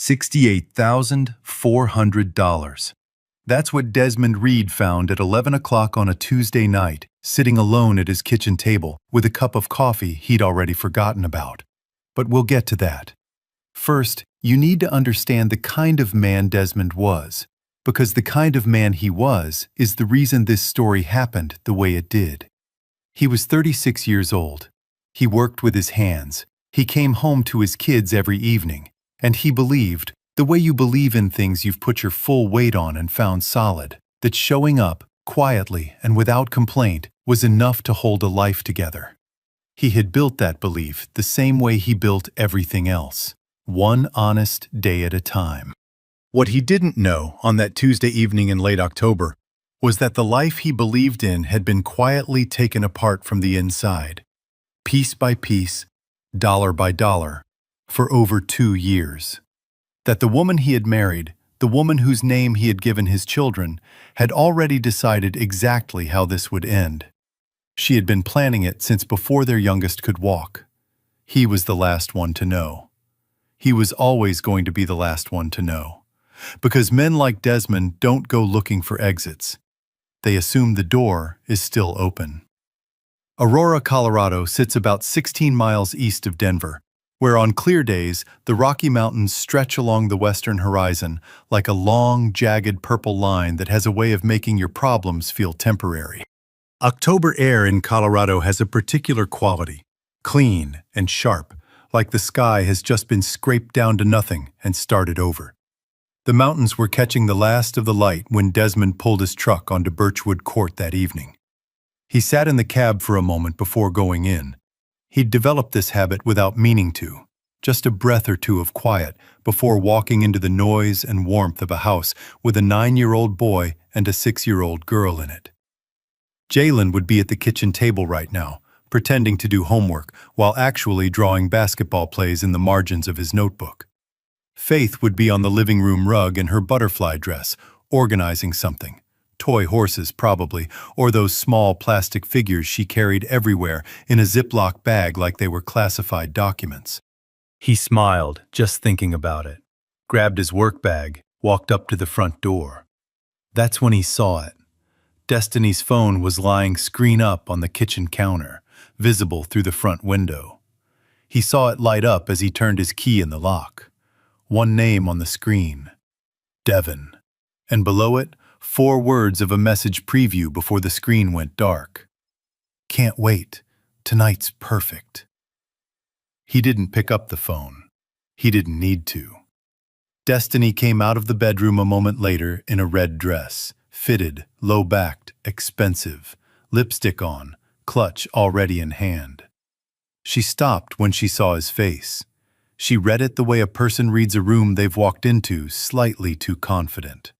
$68,400. That's what Desmond Reed found at 11 o'clock on a Tuesday night, sitting alone at his kitchen table with a cup of coffee he'd already forgotten about. But we'll get to that. First, you need to understand the kind of man Desmond was, because the kind of man he was is the reason this story happened the way it did. He was 36 years old. He worked with his hands. He came home to his kids every evening, and he believed, the way you believe in things you've put your full weight on and found solid, that showing up, quietly and without complaint, was enough to hold a life together. He had built that belief the same way he built everything else, one honest day at a time. What he didn't know on that Tuesday evening in late October was that the life he believed in had been quietly taken apart from the inside, piece by piece, dollar by dollar, for over 2 years. That the woman he had married, the woman whose name he had given his children, had already decided exactly how this would end. She had been planning it since before their youngest could walk. He was the last one to know. He was always going to be the last one to know. Because men like Desmond don't go looking for exits. They assume the door is still open. Aurora, Colorado sits about 16 miles east of Denver, where on clear days the Rocky Mountains stretch along the western horizon like a long, jagged purple line that has a way of making your problems feel temporary. October air in Colorado has a particular quality, clean and sharp, like the sky has just been scraped down to nothing and started over. The mountains were catching the last of the light when Desmond pulled his truck onto Birchwood Court that evening. He sat in the cab for a moment before going in. He'd developed this habit without meaning to, just a breath or two of quiet before walking into the noise and warmth of a house with a 9-year-old boy and a 6-year-old girl in it. Jalen would be at the kitchen table right now, pretending to do homework while actually drawing basketball plays in the margins of his notebook. Faith would be on the living room rug in her butterfly dress, organizing something. Toy horses, probably, or those small plastic figures she carried everywhere in a Ziploc bag like they were classified documents. He smiled, just thinking about it, grabbed his work bag, walked up to the front door. That's when he saw it. Destiny's phone was lying screen up on the kitchen counter, visible through the front window. He saw it light up as he turned his key in the lock. One name on the screen, Devin, and below it, 4 words of a message preview before the screen went dark. Can't wait. Tonight's perfect. He didn't pick up the phone. He didn't need to. Destiny came out of the bedroom a moment later in a red dress, fitted, low-backed, expensive, lipstick on, clutch already in hand. She stopped when she saw his face. She read it the way a person reads a room they've walked into, slightly too confident.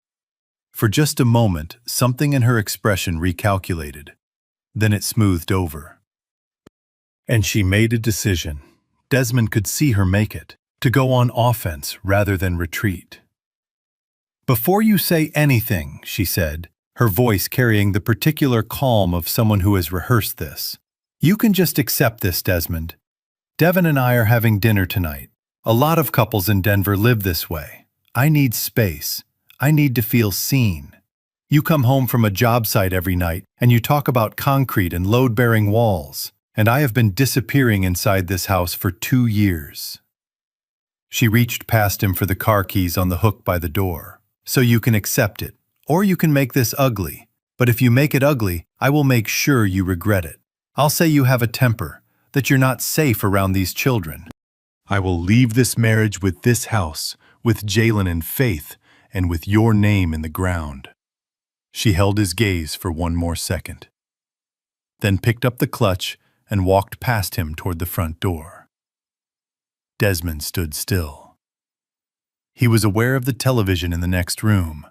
For just a moment, something in her expression recalculated. Then it smoothed over. And she made a decision. Desmond could see her make it, to go on offense rather than retreat. "Before you say anything," she said, her voice carrying the particular calm of someone who has rehearsed this, "you can just accept this, Desmond. Devin and I are having dinner tonight. A lot of couples in Denver live this way. I need space. I need to feel seen. You come home from a job site every night and you talk about concrete and load-bearing walls, and I have been disappearing inside this house for 2 years." She reached past him for the car keys on the hook by the door. "So you can accept it, or you can make this ugly. But if you make it ugly, I will make sure you regret it. I'll say you have a temper, that you're not safe around these children. I will leave this marriage with this house, with Jalen and Faith, and with your name in the ground." She held his gaze for one more second, then picked up the clutch and walked past him toward the front door. Desmond stood still. He was aware of the television in the next room,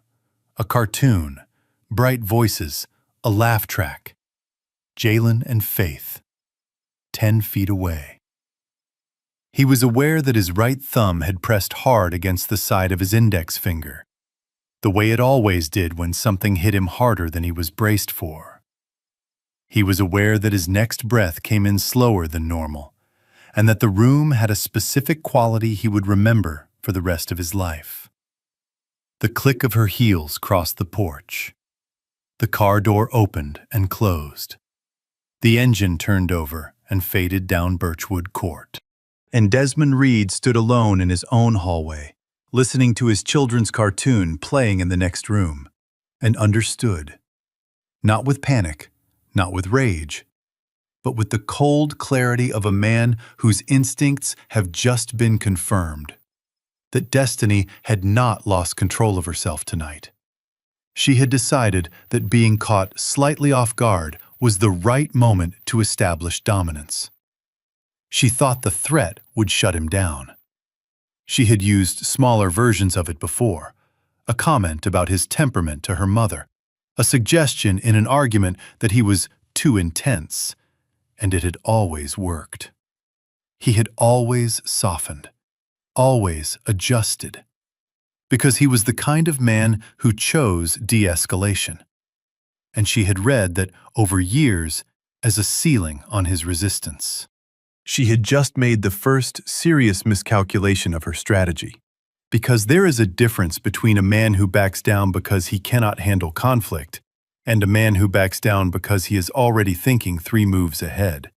a cartoon, bright voices, a laugh track. Jalen and Faith, 10 feet away. He was aware that his right thumb had pressed hard against the side of his index finger, the way it always did when something hit him harder than he was braced for. He was aware that his next breath came in slower than normal, and that the room had a specific quality he would remember for the rest of his life. The click of her heels crossed the porch. The car door opened and closed. The engine turned over and faded down Birchwood Court. And Desmond Reed stood alone in his own hallway, listening to his children's cartoon playing in the next room, and understood. Not with panic, not with rage, but with the cold clarity of a man whose instincts have just been confirmed, that Destiny had not lost control of herself tonight. She had decided that being caught slightly off guard was the right moment to establish dominance. She thought the threat would shut him down. She had used smaller versions of it before, a comment about his temperament to her mother, a suggestion in an argument that he was too intense, and it had always worked. He had always softened, always adjusted, because he was the kind of man who chose de-escalation. And she had read that over years as a ceiling on his resistance. She had just made the first serious miscalculation of her strategy, because there is a difference between a man who backs down because he cannot handle conflict and a man who backs down because he is already thinking 3 moves ahead.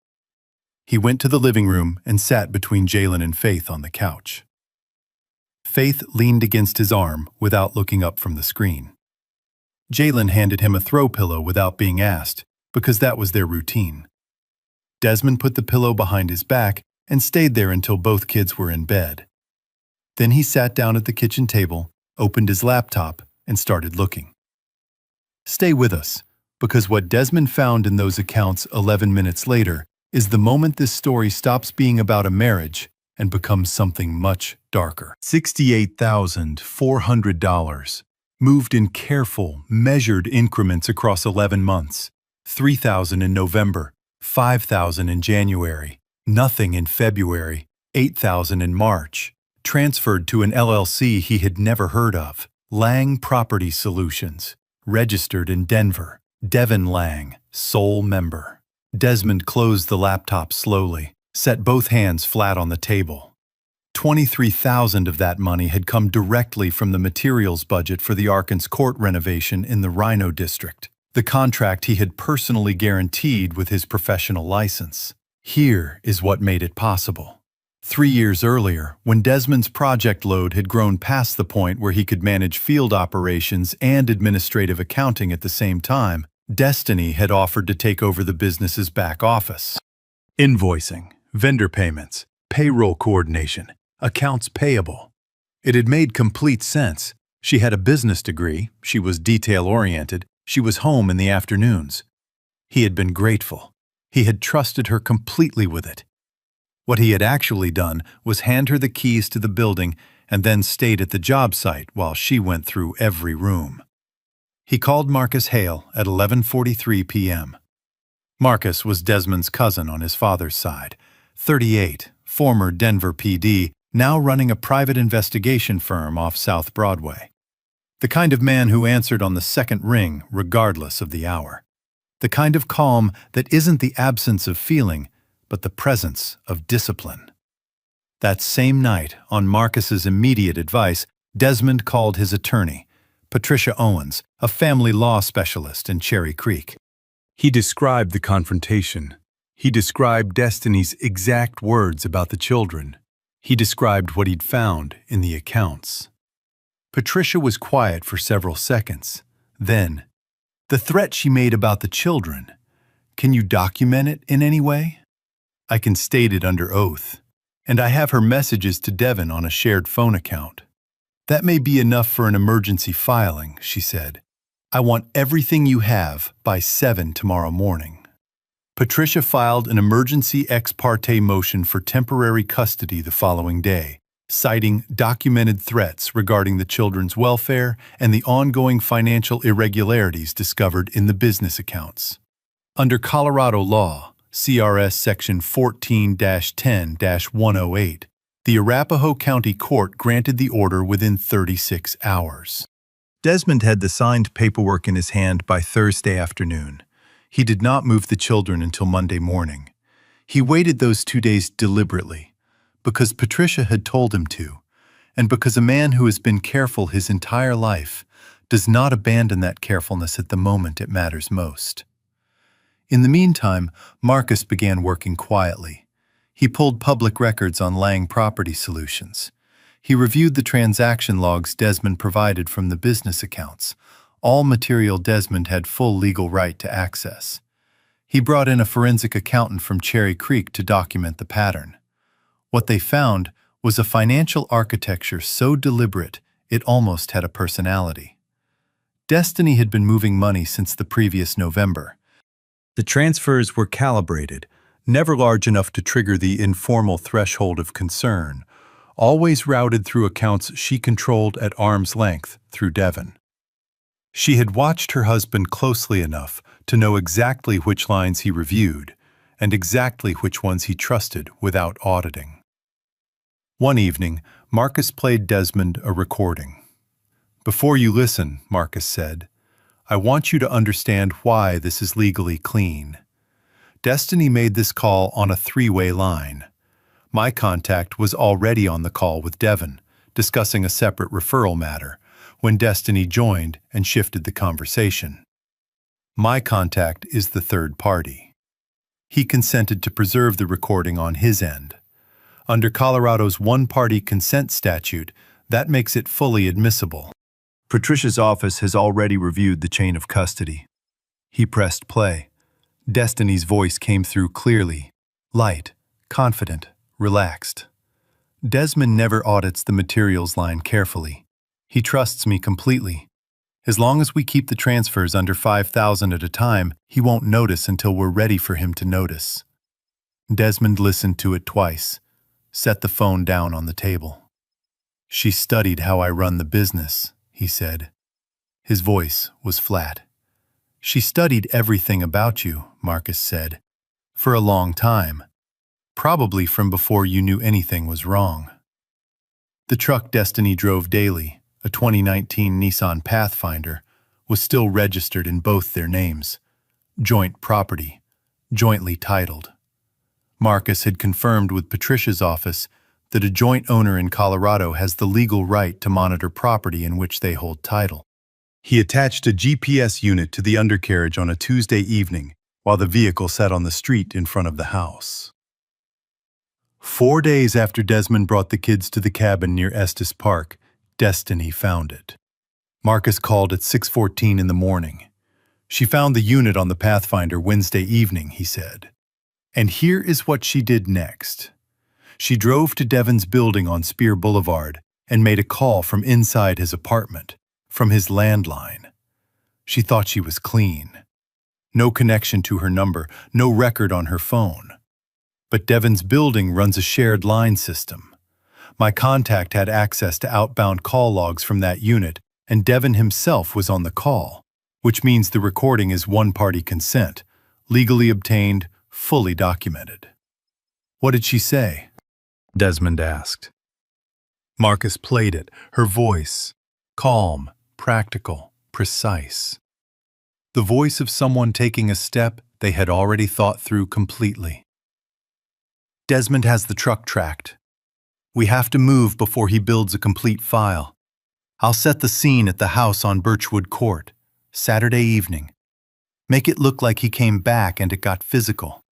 He went to the living room and sat between Jalen and Faith on the couch. Faith leaned against his arm without looking up from the screen. Jalen handed him a throw pillow without being asked, because that was their routine. Desmond put the pillow behind his back and stayed there until both kids were in bed. Then he sat down at the kitchen table, opened his laptop, and started looking. Stay with us, because what Desmond found in those accounts 11 minutes later is the moment this story stops being about a marriage and becomes something much darker. $68,400, moved in careful, measured increments across 11 months, $3,000 in November, $5,000 in January, nothing in February, $8,000 in March, transferred to an LLC he had never heard of, Lang Property Solutions, registered in Denver, Devin Lang, sole member. Desmond closed the laptop slowly, set both hands flat on the table. $23,000 of that money had come directly from the materials budget for the Arkans court renovation in the Rhino District, the contract he had personally guaranteed with his professional license. Here is what made it possible. 3 years earlier, when Desmond's project load had grown past the point where he could manage field operations and administrative accounting at the same time, Destiny had offered to take over the business's back office. Invoicing, vendor payments, payroll coordination, accounts payable. It had made complete sense. She had a business degree, she was detail-oriented, she was home in the afternoons. He had been grateful. He had trusted her completely with it. What he had actually done was hand her the keys to the building and then stayed at the job site while she went through every room. He called Marcus Hale at 11:43 p.m. Marcus was Desmond's cousin on his father's side, 38, former Denver PD, now running a private investigation firm off South Broadway. The kind of man who answered on the second ring regardless of the hour. The kind of calm that isn't the absence of feeling, but the presence of discipline. That same night, on Marcus's immediate advice, Desmond called his attorney, Patricia Owens, a family law specialist in Cherry Creek. He described the confrontation. He described Destiny's exact words about the children. He described what he'd found in the accounts. Patricia was quiet for several seconds. Then, the threat she made about the children, can you document it in any way? I can state it under oath, and I have her messages to Devin on a shared phone account. That may be enough for an emergency filing, she said. I want everything you have by 7 tomorrow morning. Patricia filed an emergency ex parte motion for temporary custody the following day, citing documented threats regarding the children's welfare and the ongoing financial irregularities discovered in the business accounts. Under Colorado law, CRS Section 14-10-108, the Arapahoe County Court granted the order within 36 hours. Desmond had the signed paperwork in his hand by Thursday afternoon. He did not move the children until Monday morning. He waited those 2 days deliberately, because Patricia had told him to, and because a man who has been careful his entire life does not abandon that carefulness at the moment it matters most. In the meantime, Marcus began working quietly. He pulled public records on Lang Property Solutions. He reviewed the transaction logs Desmond provided from the business accounts, all material Desmond had full legal right to access. He brought in a forensic accountant from Cherry Creek to document the pattern. What they found was a financial architecture so deliberate it almost had a personality. Destiny had been moving money since the previous November. The transfers were calibrated, never large enough to trigger the informal threshold of concern, always routed through accounts she controlled at arm's length through Devon. She had watched her husband closely enough to know exactly which lines he reviewed and exactly which ones he trusted without auditing. One evening, Marcus played Desmond a recording. "Before you listen," Marcus said, "I want you to understand why this is legally clean. Destiny made this call on a three-way line. My contact was already on the call with Devon, discussing a separate referral matter, when Destiny joined and shifted the conversation. My contact is the third party. He consented to preserve the recording on his end. Under Colorado's one-party consent statute, that makes it fully admissible. Patricia's office has already reviewed the chain of custody." He pressed play. Destiny's voice came through clearly, light, confident, relaxed. "Desmond never audits the materials line carefully. He trusts me completely. As long as we keep the transfers under $5,000 at a time, he won't notice until we're ready for him to notice." Desmond listened to it twice, set the phone down on the table. "She studied how I run the business," he said. His voice was flat. "She studied everything about you," Marcus said, "for a long time. Probably from before you knew anything was wrong." The truck Destiny drove daily, a 2019 Nissan Pathfinder, was still registered in both their names. Joint property, jointly titled. Marcus had confirmed with Patricia's office that a joint owner in Colorado has the legal right to monitor property in which they hold title. He attached a GPS unit to the undercarriage on a Tuesday evening while the vehicle sat on the street in front of the house. 4 days after Desmond brought the kids to the cabin near Estes Park, Destiny found it. Marcus called at 6:14 in the morning. "She found the unit on the Pathfinder Wednesday evening," he said. And here is what she did next. She drove to Devon's building on Spear Boulevard and made a call from inside his apartment, from his landline. She thought she was clean. No connection to her number, no record on her phone. But Devon's building runs a shared line system. My contact had access to outbound call logs from that unit, and Devon himself was on the call, which means the recording is one-party consent, legally obtained, fully documented. "What did she say?" Desmond asked. Marcus played it, her voice, calm, practical, precise. The voice of someone taking a step they had already thought through completely. "Desmond has the truck tracked. We have to move before he builds a complete file. I'll set the scene at the house on Birchwood Court, Saturday evening. Make it look like he came back and it got physical.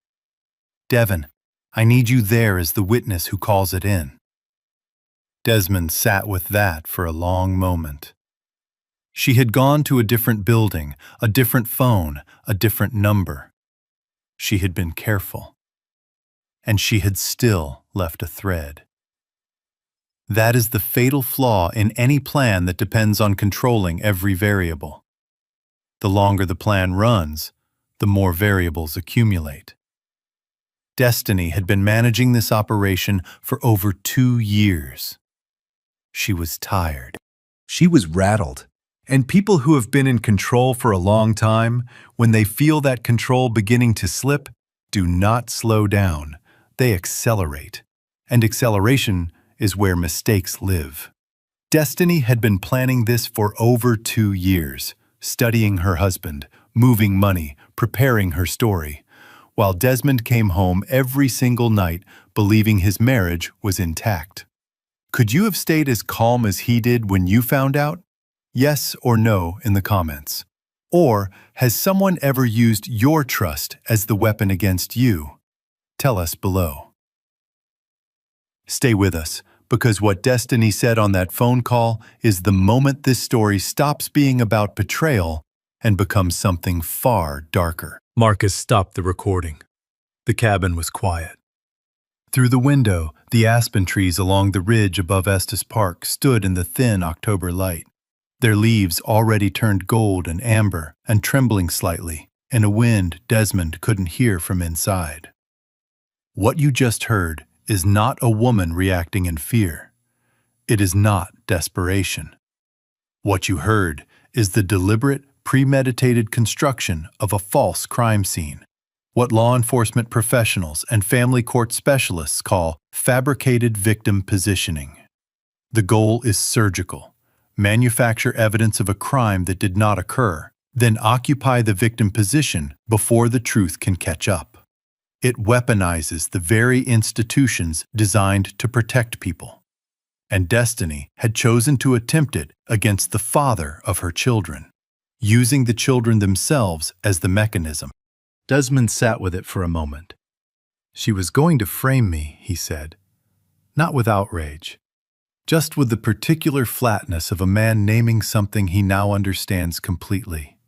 Devon, I need you there as the witness who calls it in." Desmond sat with that for a long moment. She had gone to a different building, a different phone, a different number. She had been careful. And she had still left a thread. That is the fatal flaw in any plan that depends on controlling every variable. The longer the plan runs, the more variables accumulate. Destiny had been managing this operation for over 2 years. She was tired. She was rattled. And people who have been in control for a long time, when they feel that control beginning to slip, do not slow down. They accelerate. And acceleration is where mistakes live. Destiny had been planning this for over 2 years, studying her husband, moving money, preparing her story, while Desmond came home every single night believing his marriage was intact. Could you have stayed as calm as he did when you found out? Yes or no in the comments. Or has someone ever used your trust as the weapon against you? Tell us below. Stay with us, because what Destiny said on that phone call is the moment this story stops being about betrayal and becomes something far darker. Marcus stopped the recording. The cabin was quiet. Through the window, the aspen trees along the ridge above Estes Park stood in the thin October light, their leaves already turned gold and amber and trembling slightly in a wind Desmond couldn't hear from inside. What you just heard is not a woman reacting in fear. It is not desperation. What you heard is the deliberate, premeditated construction of a false crime scene, what law enforcement professionals and family court specialists call fabricated victim positioning. The goal is surgical: manufacture evidence of a crime that did not occur, then occupy the victim position before the truth can catch up. It weaponizes the very institutions designed to protect people. And Destiny had chosen to attempt it against the father of her children, using the children themselves as the mechanism. Desmond sat with it for a moment. She was going to frame me, he said. Not with outrage, just with the particular flatness of a man naming something he now understands completely.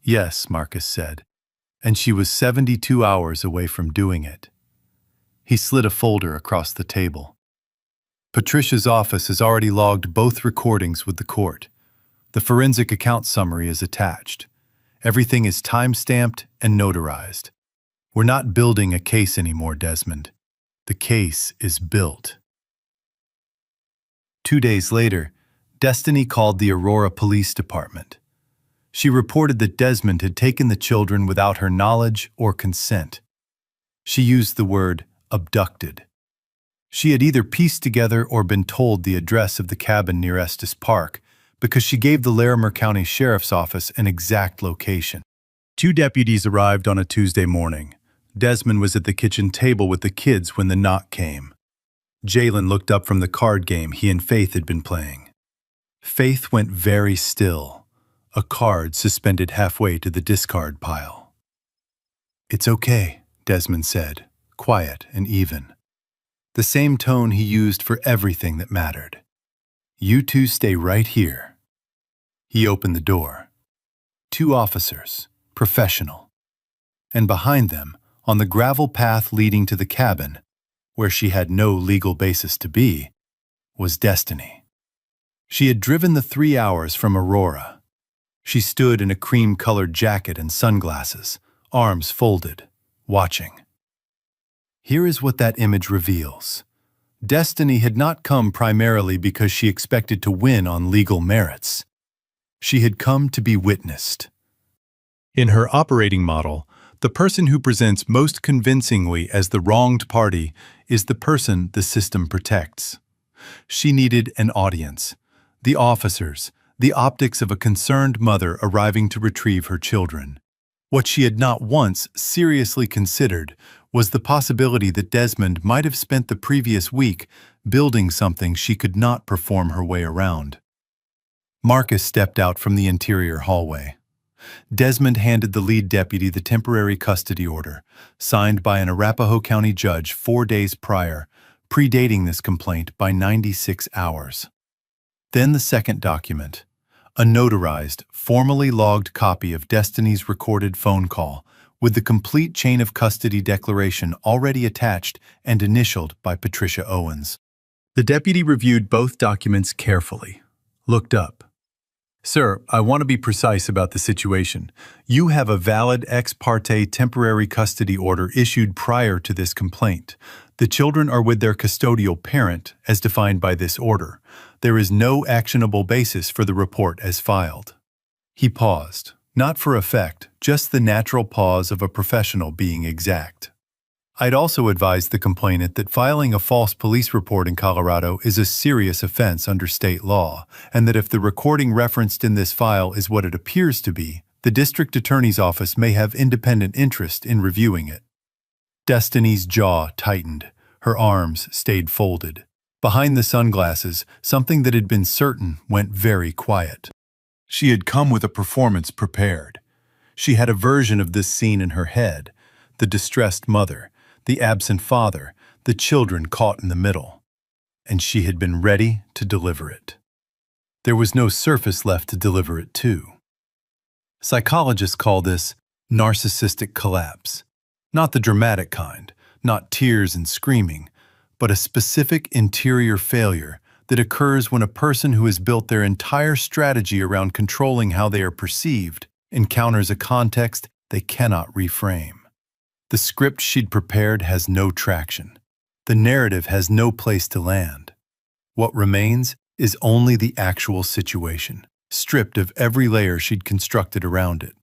Yes, Marcus said, and she was 72 hours away from doing it. He slid a folder across the table. Patricia's office has already logged both recordings with the court. The forensic account summary is attached. Everything is time-stamped and notarized. We're not building a case anymore, Desmond. The case is built. 2 days later, Destiny called the Aurora Police Department. She reported that Desmond had taken the children without her knowledge or consent. She used the word abducted. She had either pieced together or been told the address of the cabin near Estes Park because she gave the Larimer County Sheriff's Office an exact location. 2 deputies arrived on a Tuesday morning. Desmond was at the kitchen table with the kids when the knock came. Jalen looked up from the card game he and Faith had been playing. Faith went very still, a card suspended halfway to the discard pile. "It's okay," Desmond said, quiet and even. The same tone he used for everything that mattered. "You two stay right here." He opened the door. 2 officers, professional. And behind them, on the gravel path leading to the cabin, where she had no legal basis to be, was Destiny. She had driven the 3 hours from Aurora. She stood in a cream-colored jacket and sunglasses, arms folded, watching. Here is what that image reveals. Destiny had not come primarily because she expected to win on legal merits. She had come to be witnessed. In her operating model, the person who presents most convincingly as the wronged party is the person the system protects. She needed an audience, the officers, the optics of a concerned mother arriving to retrieve her children. What she had not once seriously considered was the possibility that Desmond might have spent the previous week building something she could not perform her way around. Marcus stepped out from the interior hallway. Desmond handed the lead deputy the temporary custody order, signed by an Arapahoe County judge 4 days prior, predating this complaint by 96 hours. Then the second document, a notarized, formally logged copy of Destiny's recorded phone call, with the complete chain of custody declaration already attached and initialed by Patricia Owens. The deputy reviewed both documents carefully, looked up. "Sir, I want to be precise about the situation. You have a valid ex parte temporary custody order issued prior to this complaint. The children are with their custodial parent, as defined by this order. There is no actionable basis for the report as filed." He paused, not for effect, just the natural pause of a professional being exact. "I'd also advise the complainant that filing a false police report in Colorado is a serious offense under state law, and that if the recording referenced in this file is what it appears to be, the district attorney's office may have independent interest in reviewing it." Destiny's jaw tightened. Her arms stayed folded. Behind the sunglasses, something that had been certain went very quiet. She had come with a performance prepared. She had a version of this scene in her head: the distressed mother, the absent father, the children caught in the middle. And she had been ready to deliver it. There was no surface left to deliver it to. Psychologists call this narcissistic collapse. Not the dramatic kind, not tears and screaming, but a specific interior failure that occurs when a person who has built their entire strategy around controlling how they are perceived encounters a context they cannot reframe. The script she'd prepared has no traction. The narrative has no place to land. What remains is only the actual situation, stripped of every layer she'd constructed around it.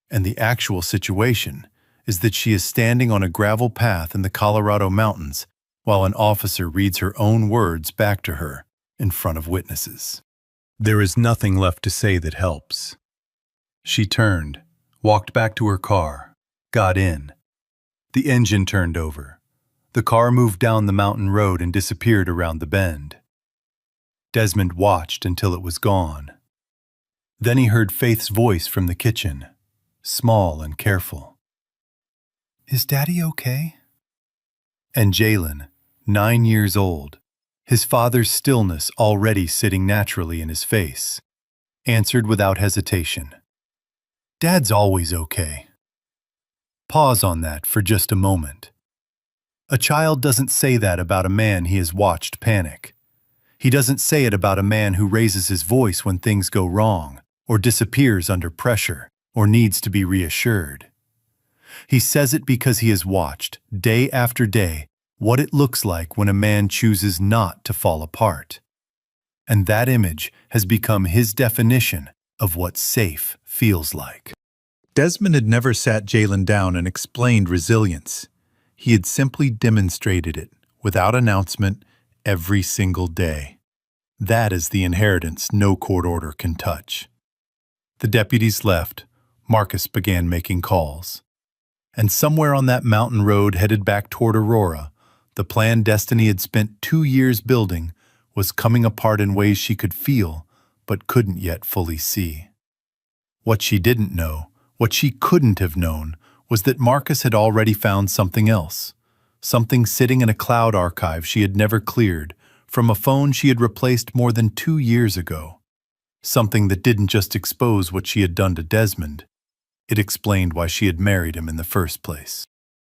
And the actual situation is that she is standing on a gravel path in the Colorado mountains while an officer reads her own words back to her in front of witnesses. There is nothing left to say that helps. She turned, walked back to her car, got in. The engine turned over. The car moved down the mountain road and disappeared around the bend. Desmond watched until it was gone. Then he heard Faith's voice from the kitchen, small and careful. "Is Daddy okay?" And Jalen, 9 years old, his father's stillness already sitting naturally in his face, answered without hesitation, "Dad's always okay." Pause on that for just a moment. A child doesn't say that about a man he has watched panic. He doesn't say it about a man who raises his voice when things go wrong, or disappears under pressure, or needs to be reassured. He says it because he has watched, day after day, what it looks like when a man chooses not to fall apart. And that image has become his definition of what safe feels like. Desmond had never sat Jalen down and explained resilience. He had simply demonstrated it, without announcement, every single day. That is the inheritance no court order can touch. The deputies left. Marcus began making calls. And somewhere on that mountain road headed back toward Aurora, the plan Destiny had spent 2 years building was coming apart in ways she could feel, but couldn't yet fully see. What she didn't know, what she couldn't have known, was that Marcus had already found something else. Something sitting in a cloud archive she had never cleared, from a phone she had replaced more than 2 years ago. Something that didn't just expose what she had done to Desmond. It explained why she had married him in the first place.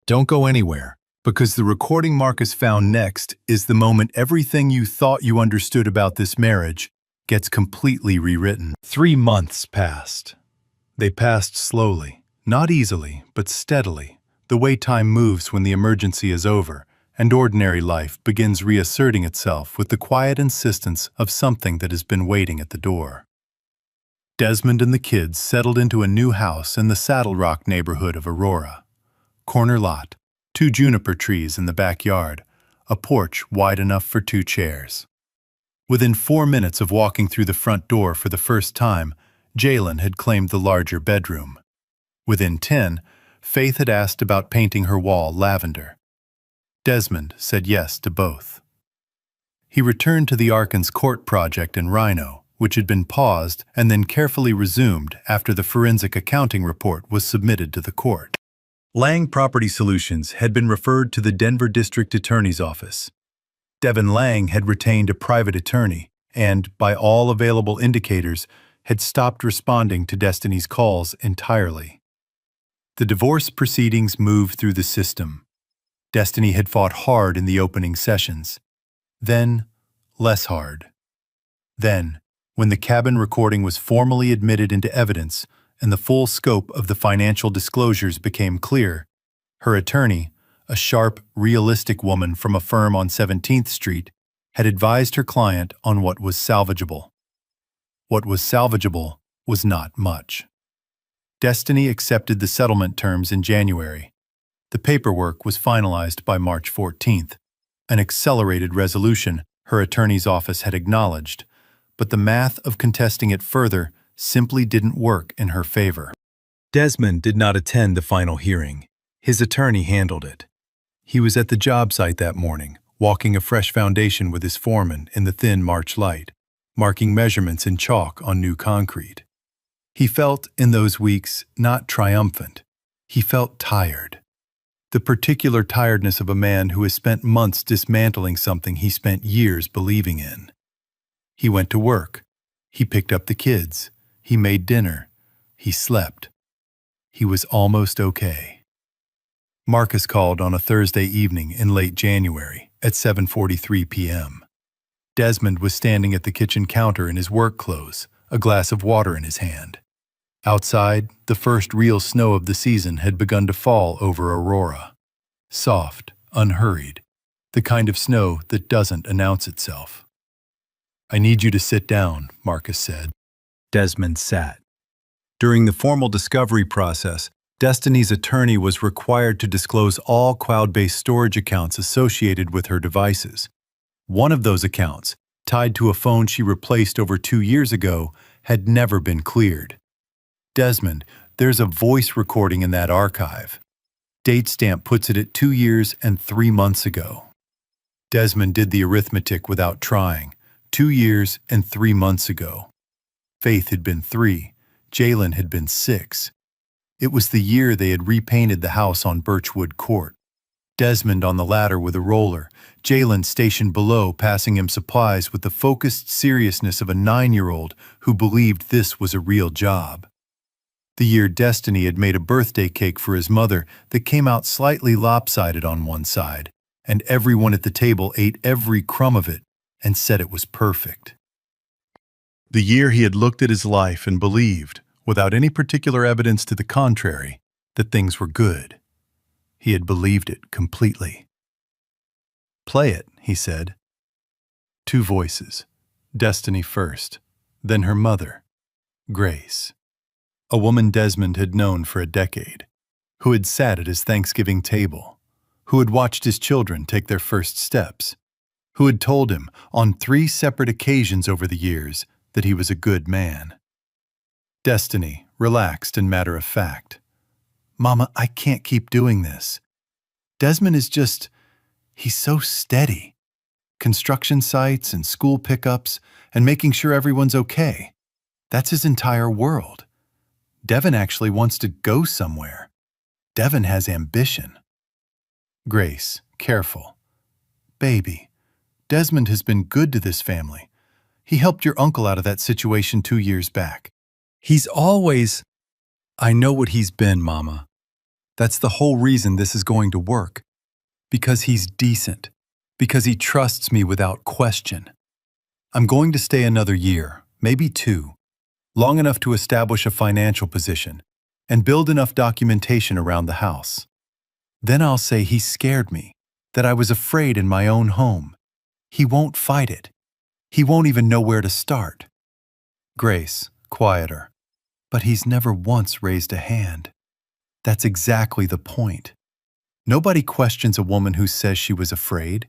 Don't go anywhere, because the recording Marcus found next is the moment everything you thought you understood about this marriage gets completely rewritten. 3 months passed. They passed slowly, not easily, but steadily, the way time moves when the emergency is over and ordinary life begins reasserting itself with the quiet insistence of something that has been waiting at the door. Desmond and the kids settled into a new house in the Saddle Rock neighborhood of Aurora. Corner lot, 2 juniper trees in the backyard, a porch wide enough for 2 chairs. Within 4 minutes of walking through the front door for the first time, Jalen had claimed the larger bedroom. Within 10, Faith had asked about painting her wall lavender. Desmond said yes to both. He returned to the Arkins Court project in Rhino, which had been paused and then carefully resumed after the forensic accounting report was submitted to the court. Lang Property Solutions had been referred to the Denver District Attorney's Office. Devin Lang had retained a private attorney and, by all available indicators, had stopped responding to Destiny's calls entirely. The divorce proceedings moved through the system. Destiny had fought hard in the opening sessions. Then, less hard. Then, when the cabin recording was formally admitted into evidence and the full scope of the financial disclosures became clear, her attorney, a sharp, realistic woman from a firm on 17th Street, had advised her client on what was salvageable. What was salvageable was not much. Destiny accepted the settlement terms in January. The paperwork was finalized by March 14th, an accelerated resolution her attorney's office had acknowledged, but the math of contesting it further simply didn't work in her favor. Desmond did not attend the final hearing. His attorney handled it. He was at the job site that morning, walking a fresh foundation with his foreman in the thin March light, marking measurements in chalk on new concrete. He felt, in those weeks, not triumphant. He felt tired. The particular tiredness of a man who has spent months dismantling something he spent years believing in. He went to work. He picked up the kids. He made dinner. He slept. He was almost okay. Marcus called on a Thursday evening in late January at 7:43 p.m. Desmond was standing at the kitchen counter in his work clothes, a glass of water in his hand. Outside, the first real snow of the season had begun to fall over Aurora. Soft, unhurried, the kind of snow that doesn't announce itself. "I need you to sit down," Marcus said. Desmond sat. During the formal discovery process, Destiny's attorney was required to disclose all cloud-based storage accounts associated with her devices. One of those accounts, tied to a phone she replaced over 2 years ago, had never been cleared. "Desmond, there's a voice recording in that archive. Date stamp puts it at 2 years and 3 months ago." Desmond did the arithmetic without trying. 2 years and 3 months ago. Faith had been 3. Jalen had been 6. It was the year they had repainted the house on Birchwood Court. Desmond on the ladder with a roller, Jalen stationed below passing him supplies with the focused seriousness of a 9-year-old who believed this was a real job. The year Destiny had made a birthday cake for his mother that came out slightly lopsided on one side, and everyone at the table ate every crumb of it and said it was perfect. The year he had looked at his life and believed, without any particular evidence to the contrary, that things were good. He had believed it completely. "Play it," he said. 2 voices. Destiny first, then her mother, Grace. A woman Desmond had known for a decade, who had sat at his Thanksgiving table, who had watched his children take their first steps, who had told him on 3 separate occasions over the years that he was a good man. Destiny, relaxed and matter-of-fact. "Mama, I can't keep doing this. Desmond is just, he's so steady. Construction sites and school pickups and making sure everyone's okay. That's his entire world. Devin actually wants to go somewhere. Devin has ambition." Grace, careful. "Baby, Desmond has been good to this family. He helped your uncle out of that situation 2 years back. He's always—" "I know what he's been, Mama. That's the whole reason this is going to work. Because he's decent. Because he trusts me without question. I'm going to stay another year, maybe 2, long enough to establish a financial position and build enough documentation around the house. Then I'll say he scared me, that I was afraid in my own home. He won't fight it. He won't even know where to start." Grace, quieter. "But he's never once raised a hand. That's exactly the point. Nobody questions a woman who says she was afraid.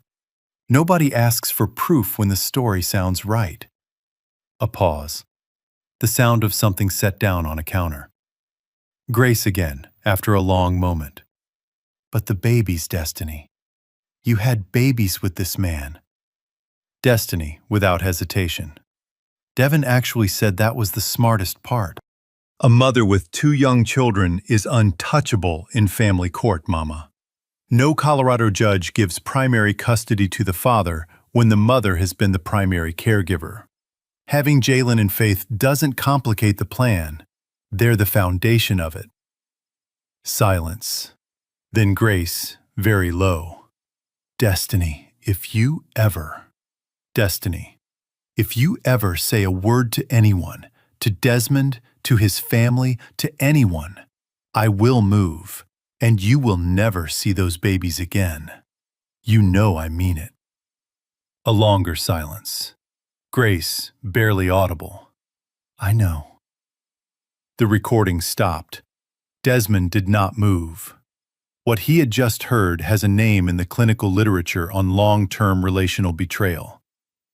Nobody asks for proof when the story sounds right." A pause. The sound of something set down on a counter. Grace again, after a long moment. "But the babies, Destiny. You had babies with this man." Destiny, without hesitation. "Devin actually said that was the smartest part. A mother with 2 young children is untouchable in family court, Mama. No Colorado judge gives primary custody to the father when the mother has been the primary caregiver. Having Jalen and Faith doesn't complicate the plan. They're the foundation of it." Silence. Then Grace, very low. "Destiny, if you ever..." "Destiny, if you ever say a word to anyone, to Desmond, to his family, to anyone, I will move, and you will never see those babies again. You know I mean it." A longer silence. Grace, barely audible. "I know." The recording stopped. Desmond did not move. What he had just heard has a name in the clinical literature on long-term relational betrayal.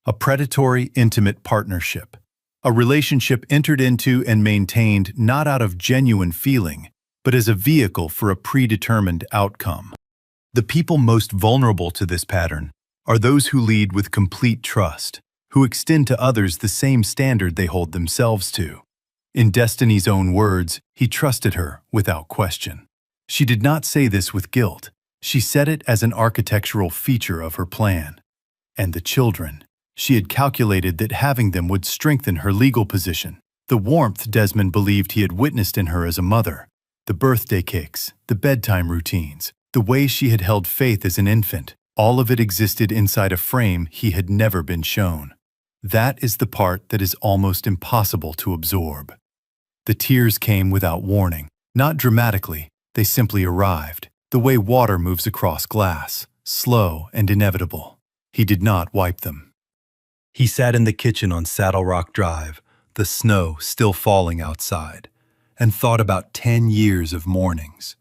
A predatory, intimate partnership. A relationship entered into and maintained not out of genuine feeling, but as a vehicle for a predetermined outcome. The people most vulnerable to this pattern are those who lead with complete trust, who extend to others the same standard they hold themselves to. In Destiny's own words, he trusted her without question. She did not say this with guilt. She said it as an architectural feature of her plan. And the children. She had calculated that having them would strengthen her legal position. The warmth Desmond believed he had witnessed in her as a mother, the birthday cakes, the bedtime routines, the way she had held Faith as an infant, all of it existed inside a frame he had never been shown. That is the part that is almost impossible to absorb. The tears came without warning, not dramatically, they simply arrived, the way water moves across glass, slow and inevitable. He did not wipe them. He sat in the kitchen on Saddle Rock Drive, the snow still falling outside, and thought about 10 years of mornings,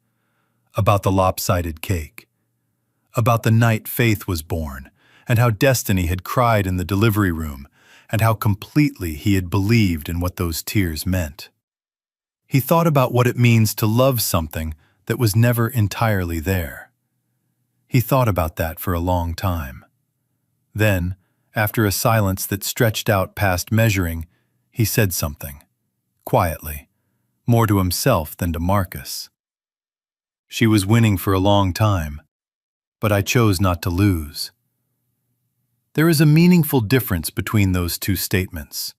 about the lopsided cake, about the night Faith was born, and how Destiny had cried in the delivery room, and how completely he had believed in what those tears meant. He thought about what it means to love something that was never entirely there. He thought about that for a long time. Then, after a silence that stretched out past measuring, he said something, quietly, more to himself than to Marcus. She was winning for a long time, but I chose not to lose. There is a meaningful difference between those two statements.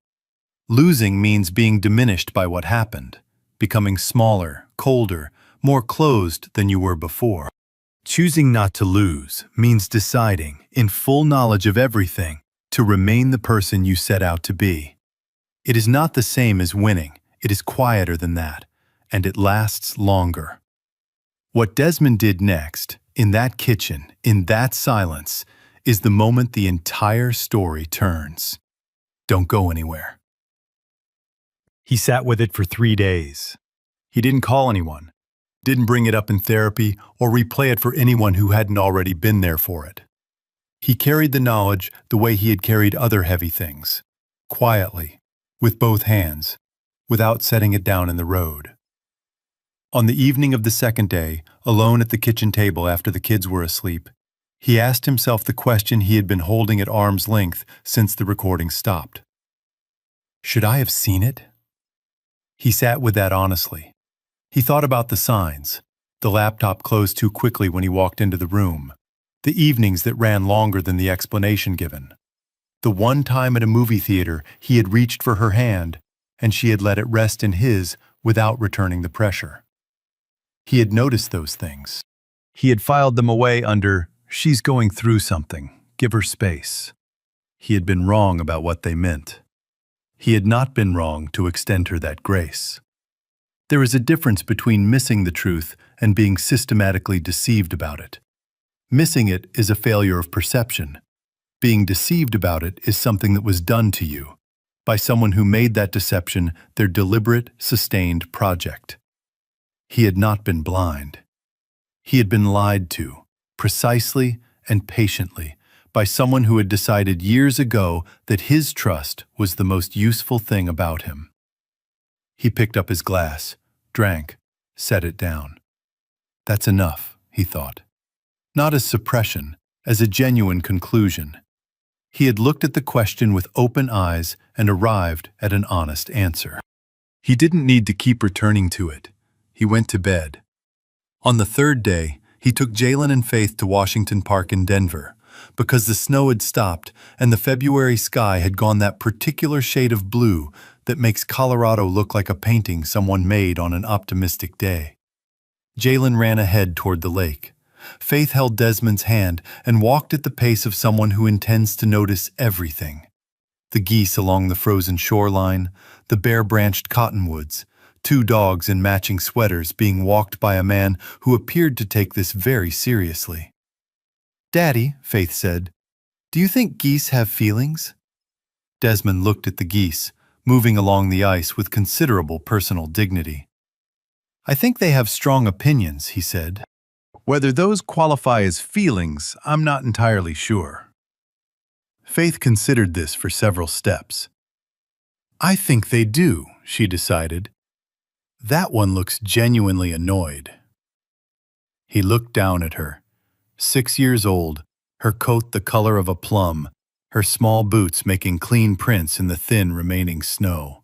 Losing means being diminished by what happened, becoming smaller, colder, more closed than you were before. Choosing not to lose means deciding, in full knowledge of everything, to remain the person you set out to be. It is not the same as winning, it is quieter than that, and it lasts longer. What Desmond did next, in that kitchen, in that silence, is the moment the entire story turns. Don't go anywhere. He sat with it for 3 days. He didn't call anyone, didn't bring it up in therapy or replay it for anyone who hadn't already been there for it. He carried the knowledge the way he had carried other heavy things, quietly, with both hands, without setting it down in the road. On the evening of the second day, alone at the kitchen table after the kids were asleep, he asked himself the question he had been holding at arm's length since the recording stopped. Should I have seen it? He sat with that honestly. He thought about the signs, the laptop closed too quickly when he walked into the room, the evenings that ran longer than the explanation given, the one time at a movie theater he had reached for her hand and she had let it rest in his without returning the pressure. He had noticed those things. He had filed them away under, "She's going through something, give her space." He had been wrong about what they meant. He had not been wrong to extend her that grace. There is a difference between missing the truth and being systematically deceived about it. Missing it is a failure of perception. Being deceived about it is something that was done to you, by someone who made that deception their deliberate, sustained project. He had not been blind. He had been lied to, precisely and patiently, by someone who had decided years ago that his trust was the most useful thing about him. He picked up his glass, drank, set it down. That's enough, he thought. Not as suppression, as a genuine conclusion. He had looked at the question with open eyes and arrived at an honest answer. He didn't need to keep returning to it. He went to bed. On the third day, he took Jalen and Faith to Washington Park in Denver, because the snow had stopped and the February sky had gone that particular shade of blue that makes Colorado look like a painting someone made on an optimistic day. Jalen ran ahead toward the lake. Faith held Desmond's hand and walked at the pace of someone who intends to notice everything. The geese along the frozen shoreline, the bare-branched cottonwoods, 2 dogs in matching sweaters being walked by a man who appeared to take this very seriously. "Daddy," Faith said, "do you think geese have feelings?" Desmond looked at the geese, moving along the ice with considerable personal dignity. "I think they have strong opinions," he said. "Whether those qualify as feelings, I'm not entirely sure." Faith considered this for several steps. "I think they do," she decided. "That one looks genuinely annoyed." He looked down at her. 6 years old, her coat the color of a plum, her small boots making clean prints in the thin remaining snow.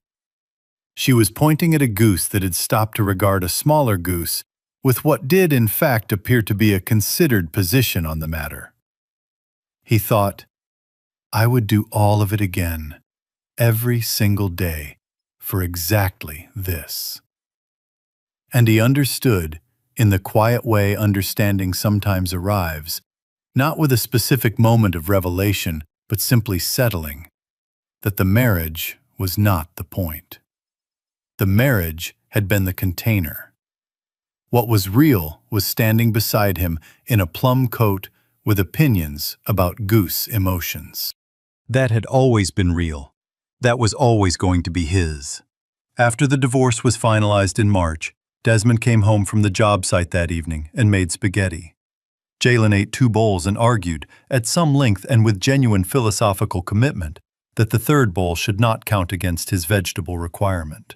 She was pointing at a goose that had stopped to regard a smaller goose with what did in fact appear to be a considered position on the matter. He thought, I would do all of it again, every single day, for exactly this. And he understood, in the quiet way understanding sometimes arrives, not with a specific moment of revelation, but simply settling, that the marriage was not the point. The marriage had been the container. What was real was standing beside him in a plum coat with opinions about goose emotions. That had always been real. That was always going to be his. After the divorce was finalized in March, Desmond came home from the job site that evening and made spaghetti. Jalen ate 2 bowls and argued, at some length and with genuine philosophical commitment, that the 3rd bowl should not count against his vegetable requirement.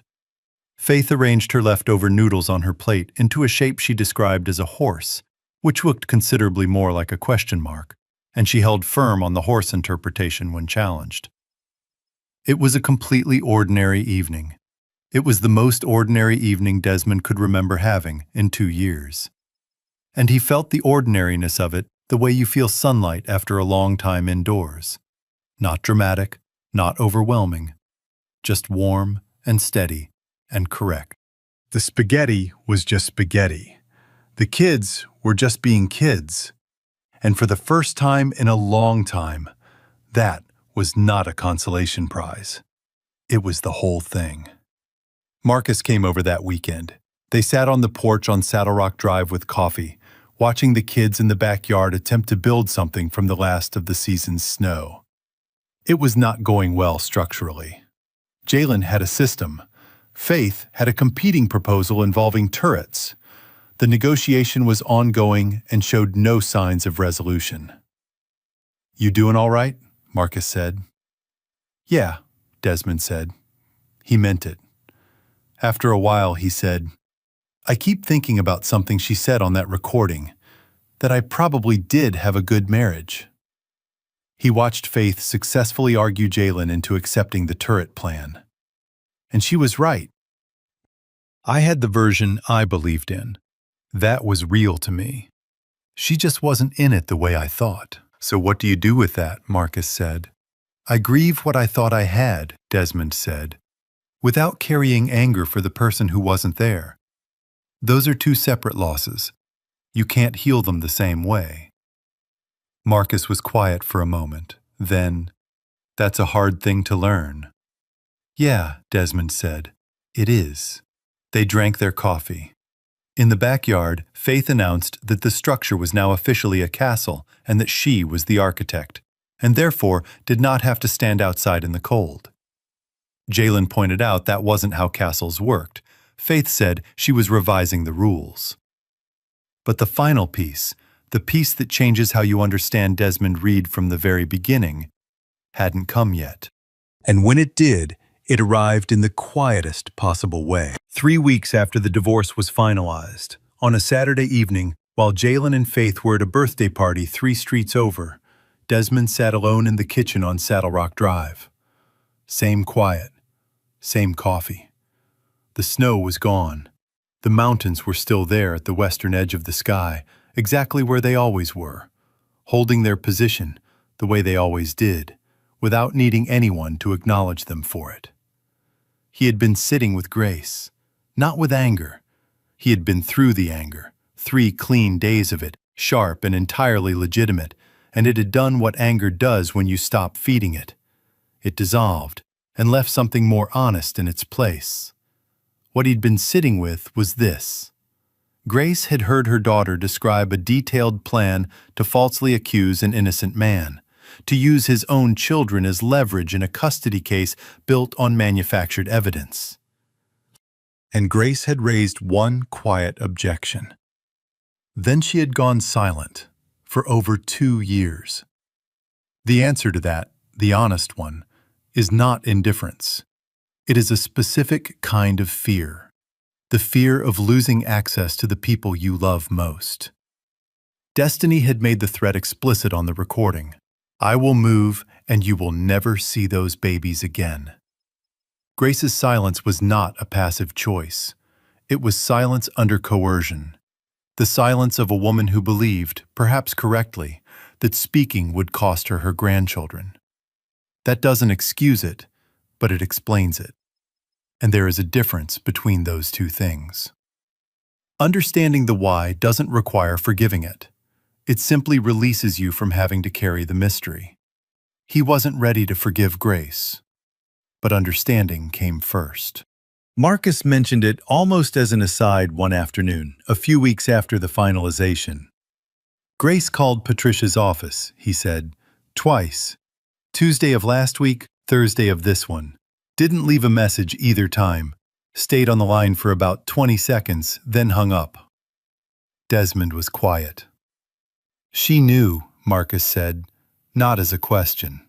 Faith arranged her leftover noodles on her plate into a shape she described as a horse, which looked considerably more like a question mark, and she held firm on the horse interpretation when challenged. It was a completely ordinary evening. It was the most ordinary evening Desmond could remember having in 2 years. And he felt the ordinariness of it the way you feel sunlight after a long time indoors. Not dramatic, not overwhelming, just warm and steady and correct. The spaghetti was just spaghetti. The kids were just being kids. And for the first time in a long time, that was not a consolation prize. It was the whole thing. Marcus came over that weekend. They sat on the porch on Saddle Rock Drive with coffee, watching the kids in the backyard attempt to build something from the last of the season's snow. It was not going well structurally. Jalen had a system. Faith had a competing proposal involving turrets. The negotiation was ongoing and showed no signs of resolution. "You doing all right?" Marcus said. "Yeah," Desmond said. He meant it. After a while, he said, "I keep thinking about something she said on that recording, that I probably did have a good marriage." He watched Faith successfully argue Jalen into accepting the turret plan. And she was right. I had the version I believed in. That was real to me. She just wasn't in it the way I thought. "So what do you do with that?" Marcus said. "I grieve what I thought I had," Desmond said, "without carrying anger for the person who wasn't there. Those are 2 separate losses. You can't heal them the same way." Marcus was quiet for a moment. Then, "That's a hard thing to learn." "Yeah," Desmond said, "it is." They drank their coffee. In the backyard, Faith announced that the structure was now officially a castle and that she was the architect, and therefore did not have to stand outside in the cold. Jalen pointed out that wasn't how castles worked. Faith said she was revising the rules. But the final piece, the piece that changes how you understand Desmond Reed from the very beginning, hadn't come yet. And when it did, it arrived in the quietest possible way. 3 weeks after the divorce was finalized, on a Saturday evening, while Jalen and Faith were at a birthday party 3 streets over, Desmond sat alone in the kitchen on Saddle Rock Drive. Same quiet, same coffee. The snow was gone. The mountains were still there at the western edge of the sky, exactly where they always were, holding their position the way they always did, without needing anyone to acknowledge them for it. He had been sitting with grace, not with anger. He had been through the anger, 3 clean days of it, sharp and entirely legitimate, and it had done what anger does when you stop feeding it. It dissolved and left something more honest in its place. What he'd been sitting with was this. Grace had heard her daughter describe a detailed plan to falsely accuse an innocent man, to use his own children as leverage in a custody case built on manufactured evidence. And Grace had raised one quiet objection. Then she had gone silent for over 2 years. The answer to that, the honest one, is not indifference. It is a specific kind of fear, the fear of losing access to the people you love most. Destiny had made the threat explicit on the recording. I will move, and you will never see those babies again. Grace's silence was not a passive choice. It was silence under coercion. The silence of a woman who believed, perhaps correctly, that speaking would cost her her grandchildren. That doesn't excuse it, but it explains it. And there is a difference between those two things. Understanding the why doesn't require forgiving it. It simply releases you from having to carry the mystery. He wasn't ready to forgive Grace, but understanding came first. Marcus mentioned it almost as an aside one afternoon, a few weeks after the finalization. Grace called Patricia's office, he said, twice. Tuesday of last week, Thursday of this one. Didn't leave a message either time. Stayed on the line for about 20 seconds, then hung up. Desmond was quiet. She knew, Marcus said, not as a question.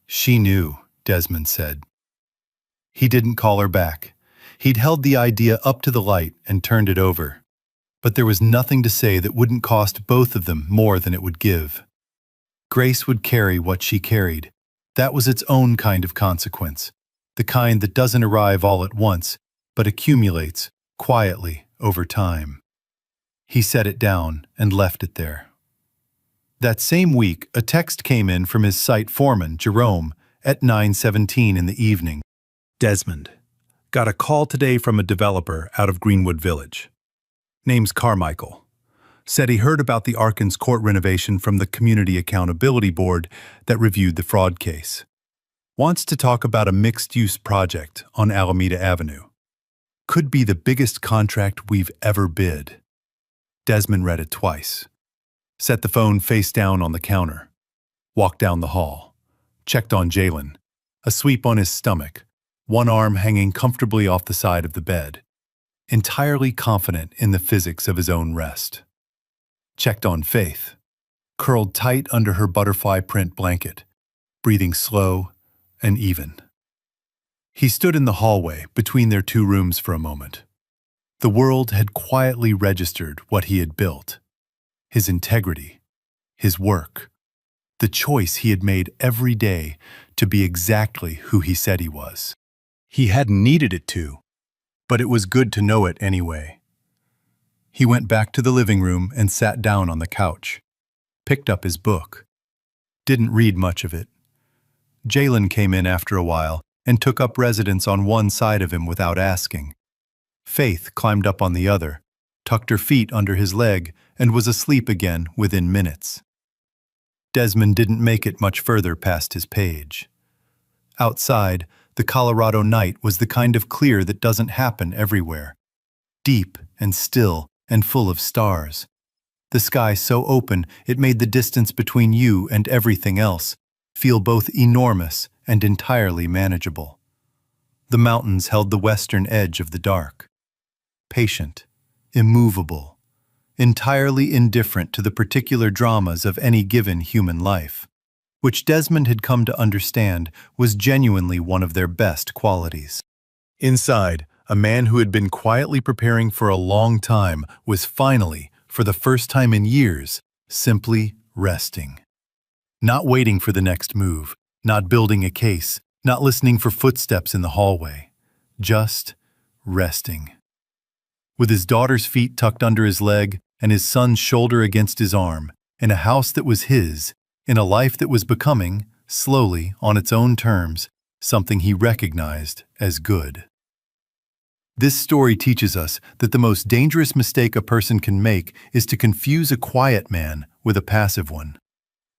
She knew, Desmond said. He didn't call her back. He'd held the idea up to the light and turned it over. But there was nothing to say that wouldn't cost both of them more than it would give. Grace would carry what she carried. That was its own kind of consequence, the kind that doesn't arrive all at once, but accumulates, quietly, over time. He set it down and left it there. That same week, a text came in from his site foreman, Jerome, at 9:17 in the evening. Desmond, got a call today from a developer out of Greenwood Village. Name's Carmichael. Said he heard about the Arkins court renovation from the Community Accountability Board that reviewed the fraud case. Wants to talk about a mixed-use project on Alameda Avenue. Could be the biggest contract we've ever bid. Desmond read it twice. Set the phone face down on the counter. Walked down the hall. Checked on Jalen. Asleep on his stomach, one arm hanging comfortably off the side of the bed. Entirely confident in the physics of his own rest. Checked on Faith, curled tight under her butterfly print blanket, breathing slow and even. He stood in the hallway between their two rooms for a moment. The world had quietly registered what he had built. His integrity, his work, the choice he had made every day to be exactly who he said he was. He hadn't needed it to, but it was good to know it anyway. He went back to the living room and sat down on the couch, picked up his book. Didn't read much of it. Jalen came in after a while and took up residence on one side of him without asking. Faith climbed up on the other, tucked her feet under his leg, and was asleep again within minutes. Desmond didn't make it much further past his page. Outside, the Colorado night was the kind of clear that doesn't happen everywhere. Deep and still and full of stars. The sky so open it made the distance between you and everything else feel both enormous and entirely manageable. The mountains held the western edge of the dark. Patient, immovable, entirely indifferent to the particular dramas of any given human life, which Desmond had come to understand was genuinely one of their best qualities. Inside, a man who had been quietly preparing for a long time was finally, for the first time in years, simply resting. Not waiting for the next move, not building a case, not listening for footsteps in the hallway. Just resting. With his daughter's feet tucked under his leg and his son's shoulder against his arm, in a house that was his, in a life that was becoming, slowly, on its own terms, something he recognized as good. This story teaches us that the most dangerous mistake a person can make is to confuse a quiet man with a passive one.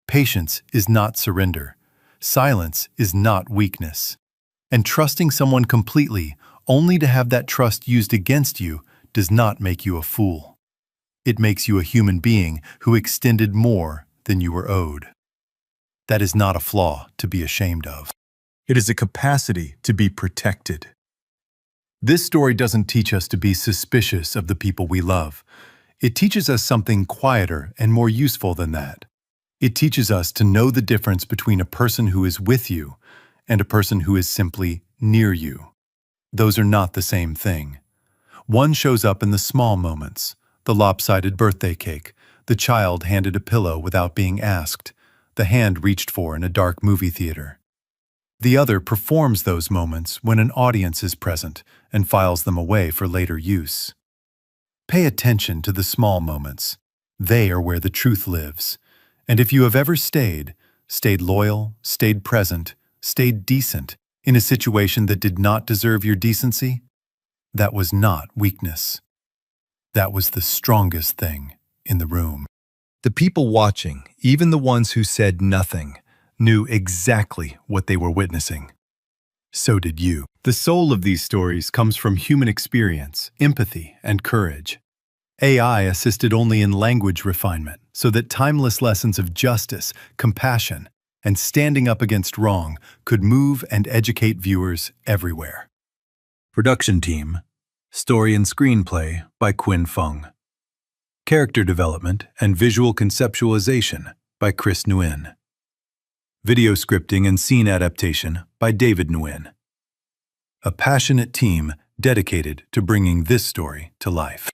Patience is not surrender. Silence is not weakness. And trusting someone completely, only to have that trust used against you, does not make you a fool. It makes you a human being who extended more than you were owed. That is not a flaw to be ashamed of. It is a capacity to be protected. This story doesn't teach us to be suspicious of the people we love. It teaches us something quieter and more useful than that. It teaches us to know the difference between a person who is with you and a person who is simply near you. Those are not the same thing. One shows up in the small moments, the lopsided birthday cake, The child handed a pillow without being asked, the hand reached for in a dark movie theater. The other performs those moments when an audience is present and files them away for later use. Pay attention to the small moments. They are where the truth lives. And if you have ever stayed loyal, stayed present, stayed decent in a situation that did not deserve your decency, that was not weakness. That was the strongest thing in the room. The people watching, even the ones who said nothing, knew exactly what they were witnessing. So did you. The soul of these stories comes from human experience, empathy, and courage. AI assisted only in language refinement, so that timeless lessons of justice, compassion, and standing up against wrong could move and educate viewers everywhere. Production team, story and screenplay by Quinn Fung. Character development and visual conceptualization by Chris Nguyen. Video scripting and scene adaptation by David Nguyen. A passionate team dedicated to bringing this story to life.